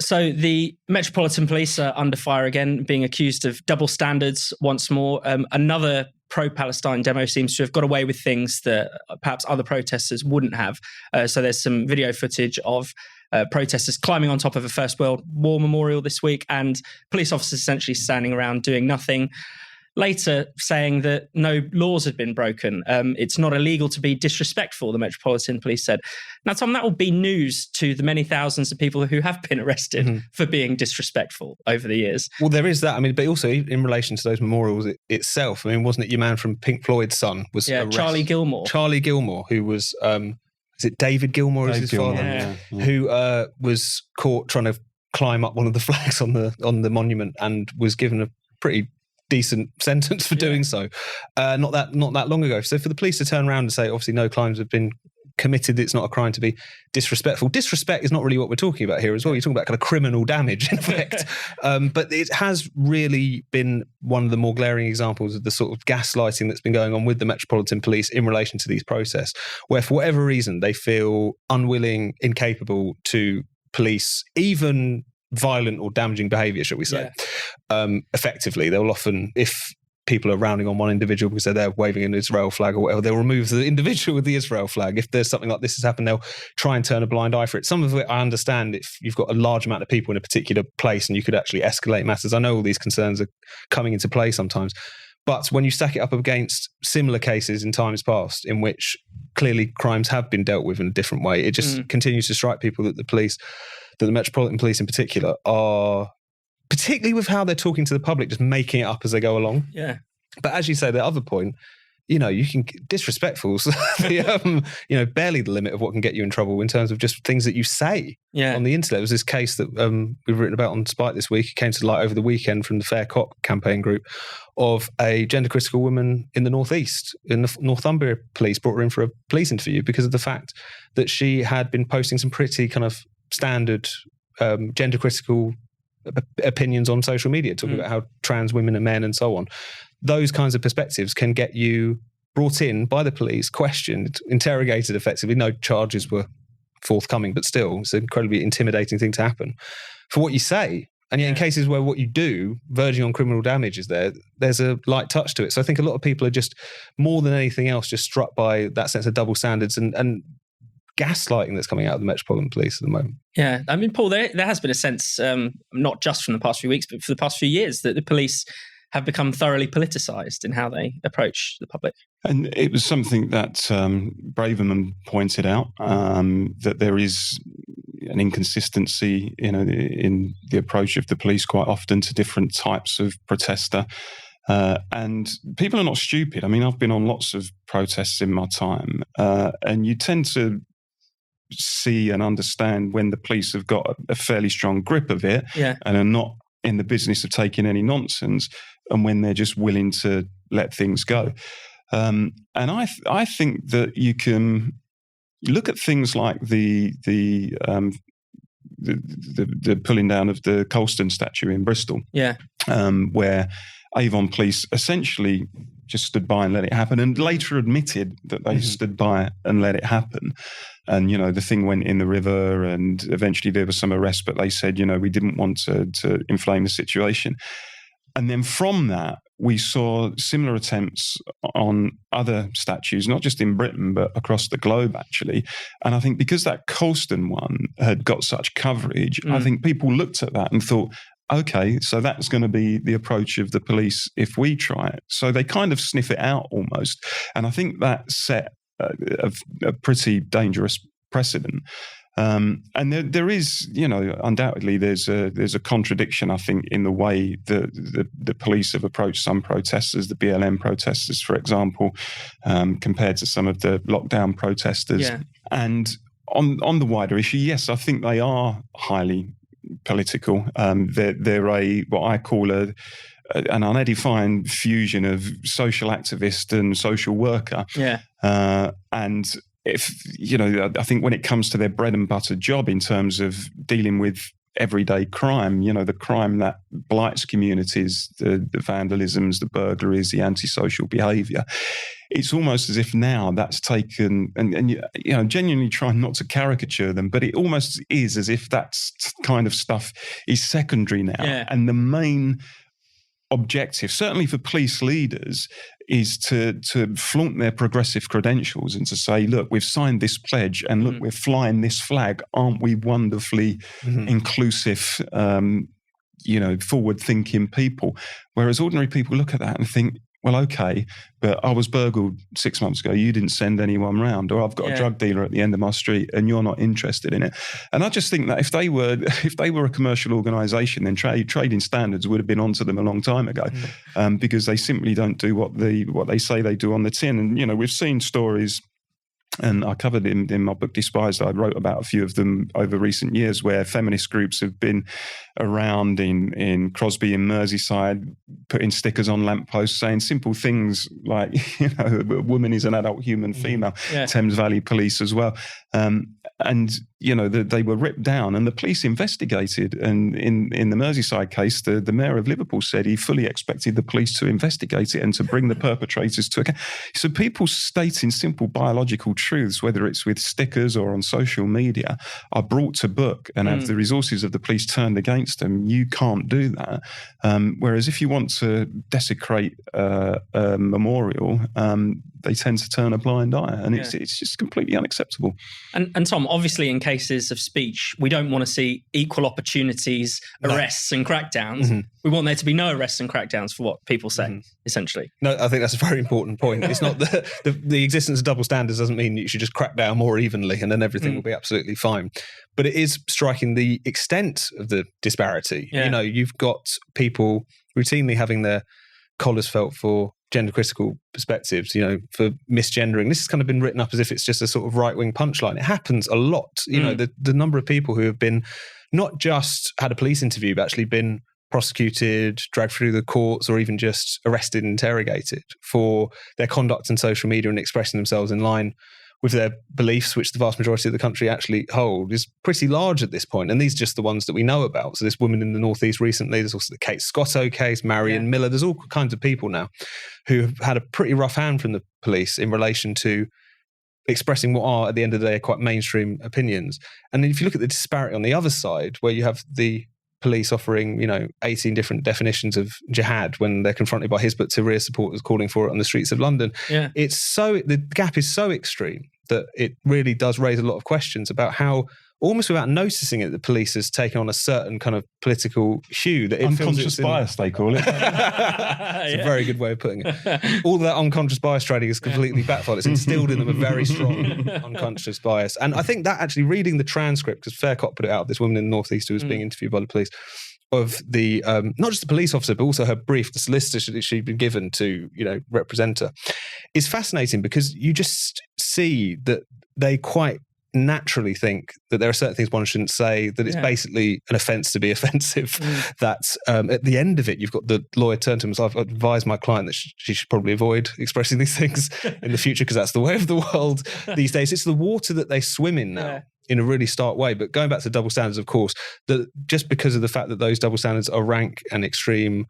So the Metropolitan Police are under fire again, being accused of double standards once more. Another pro-Palestine demo seems to have got away with things that perhaps other protesters wouldn't have. So there's some video footage of protesters climbing on top of a First World War memorial this week, and police officers essentially standing around doing nothing. Later saying that no laws had been broken. It's not illegal to be disrespectful, the Metropolitan Police said. Now, Tom, that will be news to the many thousands of people who have been arrested for being disrespectful over the years. Well, there is that. I mean, but also in relation to those memorials itself, I mean, wasn't it your man from Pink Floyd's son was arrested? Charlie Gilmore. Charlie Gilmore, who was, is it David Gilmore is his father? Yeah. Who was caught trying to climb up one of the flags on the monument and was given a pretty decent sentence for doing so not that long ago. So for the police to turn around and say obviously no crimes have been committed, it's not a crime to be disrespectful. Disrespect is not really what we're talking about here as well. You're talking about kind of criminal damage in effect. But it has really been one of the more glaring examples of the sort of gaslighting that's been going on with the Metropolitan Police in relation to these protests, where for whatever reason they feel unwilling, incapable to police even violent or damaging behaviour, shall we say. Effectively, they'll often, if people are rounding on one individual because they're there waving an Israel flag or whatever, they'll remove the individual with the Israel flag. If there's something like this has happened, they'll try and turn a blind eye for it. Some of it I understand if you've got a large amount of people in a particular place and you could actually escalate matters. I know all these concerns are coming into play sometimes. But when you stack it up against similar cases in times past in which clearly crimes have been dealt with in a different way, it just continues to strike people that the Metropolitan Police in particular are, particularly with how they're talking to the public, just making it up as they go along. Yeah. But as you say, the other point, you can disrespectful, barely the limit of what can get you in trouble in terms of just things that you say on the internet. There was this case that we've written about on Spike this week. It came to light over the weekend from the Fair Cop campaign group of a gender critical woman in the Northeast, in the Northumbria police brought her in for a police interview because of the fact that she had been posting some pretty kind of standard gender critical opinions on social media, talking about how trans women are men and so on. Those kinds of perspectives can get you brought in by the police, questioned, interrogated effectively. No charges were forthcoming, but still, it's an incredibly intimidating thing to happen for what you say. And yet in cases where what you do, verging on criminal damage is there's a light touch to it. So I think a lot of people are just, more than anything else, just struck by that sense of double standards and gaslighting that's coming out of the Metropolitan Police at the moment. Yeah, I mean, Paul, there has been a sense, not just from the past few weeks, but for the past few years, that the police have become thoroughly politicised in how they approach the public. And it was something that Braverman pointed out, that there is an inconsistency, in the approach of the police quite often to different types of protester. And people are not stupid. I mean, I've been on lots of protests in my time, and you tend to see and understand when the police have got a fairly strong grip of it and are not in the business of taking any nonsense, and when they're just willing to let things go. And I think that you can look at things like the pulling down of the Colston statue in Bristol, where Avon Police essentially just stood by and let it happen, and later admitted that they stood by and let it happen. And, the thing went in the river and eventually there was some arrest, but they said, we didn't want to inflame the situation. And then from that, we saw similar attempts on other statues, not just in Britain, but across the globe, actually. And I think because that Colston one had got such coverage, I think people looked at that and thought, okay, so that's going to be the approach of the police if we try it. So they kind of sniff it out almost. And I think that set a pretty dangerous precedent. And there is, undoubtedly there's a contradiction, I think, in the way that the police have approached some protesters, the BLM protesters, for example, compared to some of the lockdown protesters. Yeah. And on the wider issue, yes, I think they are highly political. They're what I call an unedified fusion of social activist and social worker. Yeah. And if, I think when it comes to their bread and butter job in terms of dealing with everyday crime, the crime that blights communities, the vandalisms, the burglaries, the antisocial behaviour. It's almost as if now that's taken, and genuinely trying not to caricature them, but it almost is as if that kind of stuff is secondary now. Yeah. And the main objective, certainly for police leaders, is to flaunt their progressive credentials and to say, look, we've signed this pledge and look, we're flying this flag. Aren't we wonderfully inclusive, forward-thinking people? Whereas ordinary people look at that and think, well, okay, but I was burgled 6 months ago. You didn't send anyone round, or I've got a drug dealer at the end of my street, and you're not interested in it. And I just think that if they were a commercial organisation, then trading standards would have been onto them a long time ago, because they simply don't do what they say they do on the tin. And we've seen stories. And I covered in my book Despised, I wrote about a few of them over recent years, where feminist groups have been around in Crosby in Merseyside, putting stickers on lampposts saying simple things like, a woman is an adult human female, Thames Valley Police as well. They were ripped down, and the police investigated. And in the Merseyside case, the mayor of Liverpool said he fully expected the police to investigate it and to bring the perpetrators to account. So people stating simple biological truths, whether it's with stickers or on social media, are brought to book and have the resources of the police turned against them. You can't do that. Whereas if you want to desecrate a memorial, they tend to turn a blind eye, and it's just completely unacceptable. And Tom, obviously in cases of speech, we don't want to see equal opportunities, arrests and crackdowns. We want there to be no arrests and crackdowns for what people say, essentially. No, I think that's a very important point. It's not the existence of double standards doesn't mean you should just crack down more evenly and then everything will be absolutely fine. But it is striking the extent of the disparity. Yeah. You've got people routinely having their collars felt for gender critical perspectives, for misgendering. This has kind of been written up as if it's just a sort of right-wing punchline. It happens a lot. The number of people who have been not just had a police interview, but actually been prosecuted, dragged through the courts, or even just arrested and interrogated for their conduct in social media and expressing themselves in line with their beliefs, which the vast majority of the country actually hold, is pretty large at this point. And these are just the ones that we know about. So this woman in the Northeast recently, there's also the Kate Scotto case, Marion Miller. There's all kinds of people now who have had a pretty rough hand from the police in relation to expressing what are, at the end of the day, quite mainstream opinions. And then if you look at the disparity on the other side, where you have the police offering, 18 different definitions of jihad when they're confronted by Hizb ut-Tahrir supporters calling for it on the streets of London. Yeah. The gap is so extreme that it really does raise a lot of questions about how, almost without noticing it, the police has taken on a certain kind of political hue. That it unconscious bias, they call it. It's a very good way of putting it. All that unconscious bias training is completely backfired. It's instilled in them a very strong unconscious bias. And I think that actually reading the transcript, because Faircott put it out, this woman in the Northeast who was being interviewed by the police, of the not just the police officer, but also her brief, the solicitor she'd been given to, represent her, is fascinating, because you just see that they quite naturally think that there are certain things one shouldn't say, that it's basically an offence to be offensive, that at the end of it, you've got the lawyer turn to him and say, I've advised my client that she should probably avoid expressing these things in the future because that's the way of the world these days. It's the water that they swim in now. In a really stark way. But going back to double standards, of course, that just because of the fact that those double standards are rank and extreme,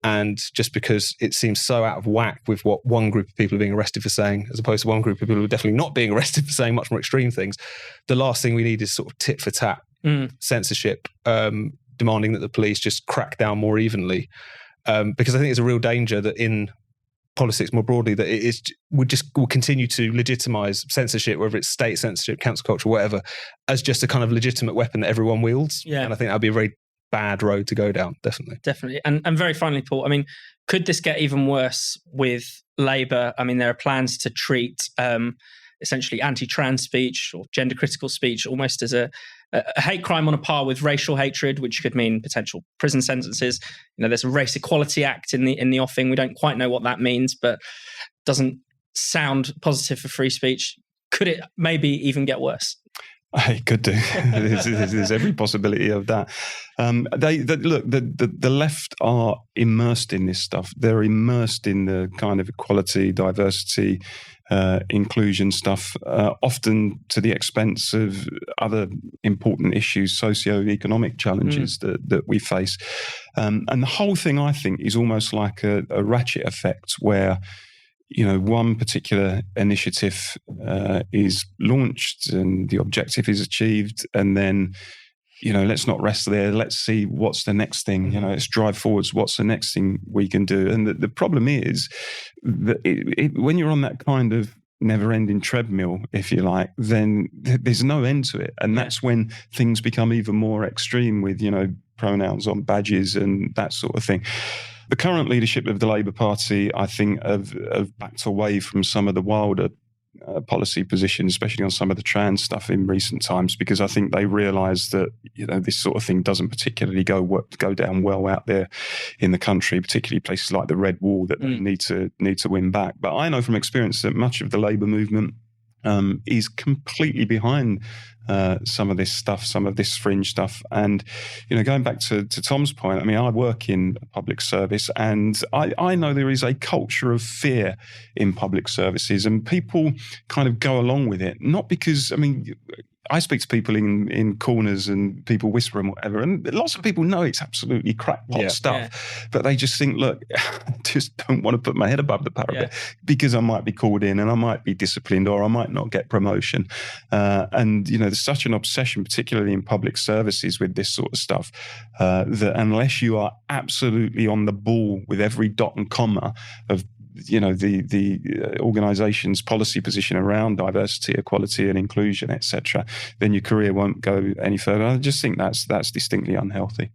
and just because it seems so out of whack with what one group of people are being arrested for saying, as opposed to one group of people who are definitely not being arrested for saying much more extreme things, the last thing we need is sort of tit for tat censorship, demanding that the police just crack down more evenly. Because I think it's a real danger that in politics more broadly, that it will continue to legitimize censorship, whether it's state censorship, cancel culture, whatever, as just a kind of legitimate weapon that everyone wields. And I think that'd be a very bad road to go down, definitely. And very finally, Paul, I mean, could this get even worse with Labour? I mean, there are plans to treat essentially anti-trans speech or gender critical speech almost as a hate crime on a par with racial hatred, which could mean potential prison sentences. There's a Race Equality Act in the offing. We don't quite know what that means, but doesn't sound positive for free speech. Could it maybe even get worse? It could do. There's every possibility of that. Look, the left are immersed in this stuff. They're immersed in the kind of equality, diversity, inclusion stuff, often to the expense of other important issues, socio-economic challenges that we face. And the whole thing, I think, is almost like a ratchet effect where, you know, one particular initiative is launched and the objective is achieved, and then, you know, let's not rest there. Let's see what's the next thing. You know, let's drive forwards. What's the next thing we can do? And the problem is that when you're on that kind of never-ending treadmill, if you like, then there's no end to it, and that's when things become even more extreme with, you know, pronouns on badges and that sort of thing. The current leadership of the Labour Party, I think, have backed away from some of the wilder policy positions, especially on some of the trans stuff in recent times, because I think they realise that, you know, this sort of thing doesn't particularly go down well out there in the country, particularly places like the Red Wall that they need to win back. But I know from experience that much of the Labour movement is completely behind some of this stuff, some of this fringe stuff. And, you know, going back to Tom's point, I mean, I work in public service, and I know there is a culture of fear in public services, and people kind of go along with it, not because, I mean, I speak to people in corners and people whisper and whatever, and lots of people know it's absolutely crackpot stuff, but they just think, look, I just don't want to put my head above the parapet because I might be called in and I might be disciplined or I might not get promotion. And, you know, there's such an obsession, particularly in public services, with this sort of stuff, that unless you are absolutely on the ball with every dot and comma of, you know, the organisation's policy position around diversity, equality and inclusion, etc., then your career won't go any further. I just think that's distinctly unhealthy.